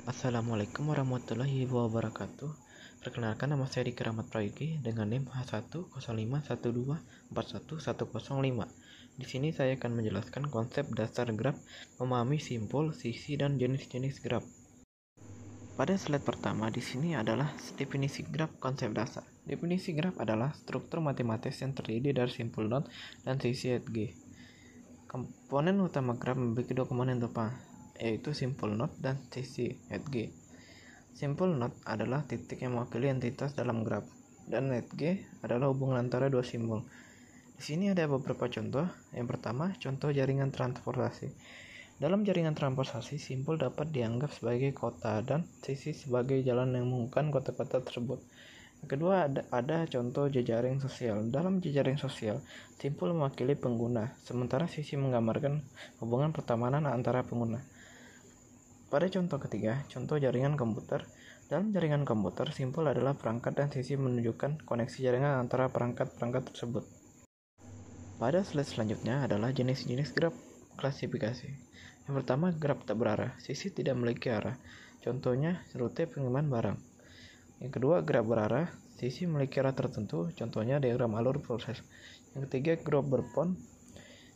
Assalamualaikum warahmatullahi wabarakatuh. Perkenalkan, nama saya Diki Rahmat Prayogi dengan NIM H10512411105. Di sini saya akan menjelaskan konsep dasar graf, memahami simpul, sisi, dan jenis-jenis graf. Pada slide pertama di sini adalah definisi graf konsep dasar. Definisi graf adalah struktur matematis yang terdiri dari simpul not dan sisi HG. Komponen utama graf memiliki dua komponen utama, yaitu simpul not dan sisi HG. Simpul not adalah titik yang mewakili entitas dalam graf, dan HG adalah hubungan antara dua simbol. Di sini ada beberapa contoh. Yang pertama, contoh jaringan transportasi. Dalam jaringan transportasi, simpul dapat dianggap sebagai kota dan sisi sebagai jalan yang menghubungkan kota-kota tersebut. Yang kedua, ada contoh jejaring sosial. Dalam jejaring sosial, simpul mewakili pengguna, sementara sisi menggambarkan hubungan pertemanan antara pengguna. Pada contoh ketiga, contoh jaringan komputer. Dalam jaringan komputer, simpul adalah perangkat dan sisi menunjukkan koneksi jaringan antara perangkat-perangkat tersebut. Pada slide selanjutnya adalah jenis-jenis graf klasifikasi. Yang pertama, graf tak berarah. Sisi tidak memiliki arah. Contohnya, rute pengiriman barang. Yang kedua, graf berarah. Sisi memiliki arah tertentu. Contohnya, diagram alur proses. Yang ketiga, graf berpon.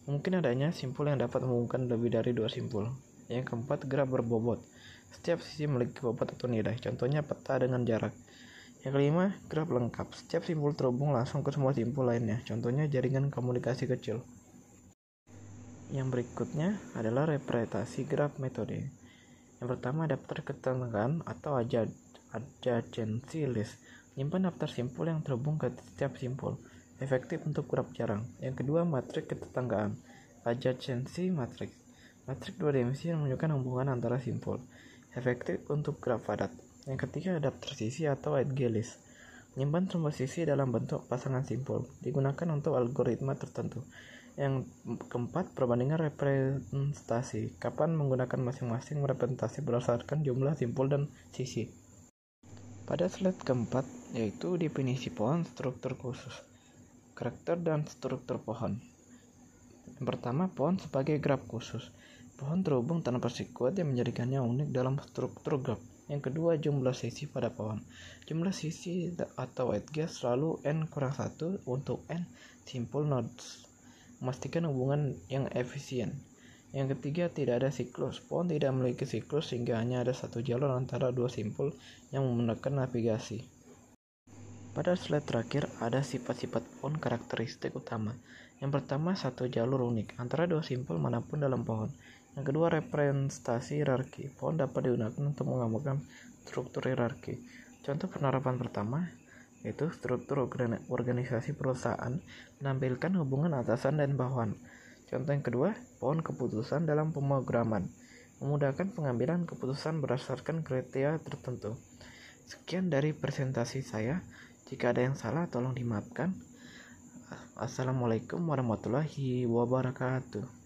Mungkin adanya simpul yang dapat menghubungkan lebih dari dua simpul. Yang keempat, graf berbobot. Setiap sisi memiliki bobot atau nilai. Contohnya, peta dengan jarak. Yang kelima, graf lengkap. Setiap simpul terhubung langsung ke semua simpul lainnya. Contohnya, jaringan komunikasi kecil. Yang berikutnya adalah representasi graf metode. Yang pertama, daftar ketetanggaan atau adjacency list. Menyimpan daftar simpul yang terhubung ke setiap simpul. Efektif untuk graf jarang. Yang kedua, matriks ketetanggaan. Adjacency matrix. Matriks dua dimensi yang menunjukkan hubungan antara simpul. Efektif untuk graf padat. Yang ketiga, daftar sisi atau HG list. Menyimpan sumber sisi dalam bentuk pasangan simpul. Digunakan untuk algoritma tertentu. Yang keempat, perbandingan representasi. Kapan menggunakan masing-masing representasi berdasarkan jumlah simpul dan sisi. Pada slide keempat, yaitu definisi pohon struktur khusus. Karakter dan struktur pohon. Yang pertama, pohon sebagai graf khusus. Pohon terhubung tanpa sekuat yang menjadikannya unik dalam struktur graf. Yang kedua, jumlah sisi pada pohon. Jumlah sisi atau HG selalu n-1 untuk n simpul nodes. Memastikan hubungan yang efisien. Yang ketiga, tidak ada siklus. Pohon tidak memiliki siklus sehingga hanya ada satu jalur antara dua simpul yang menggunakan navigasi. Pada slide terakhir ada sifat-sifat pohon karakteristik utama. Yang pertama, satu jalur unik antara dua simpul manapun dalam pohon. Yang kedua, representasi hierarki. Pohon dapat digunakan untuk menggambarkan struktur hierarki. Contoh penerapan pertama yaitu struktur organisasi perusahaan menampilkan hubungan atasan dan bawahan. Contoh yang kedua, pohon keputusan dalam pemrograman memudahkan pengambilan keputusan berdasarkan kriteria tertentu. Sekian dari presentasi saya. Jika ada yang salah tolong dimaafkan. Assalamualaikum warahmatullahi wabarakatuh.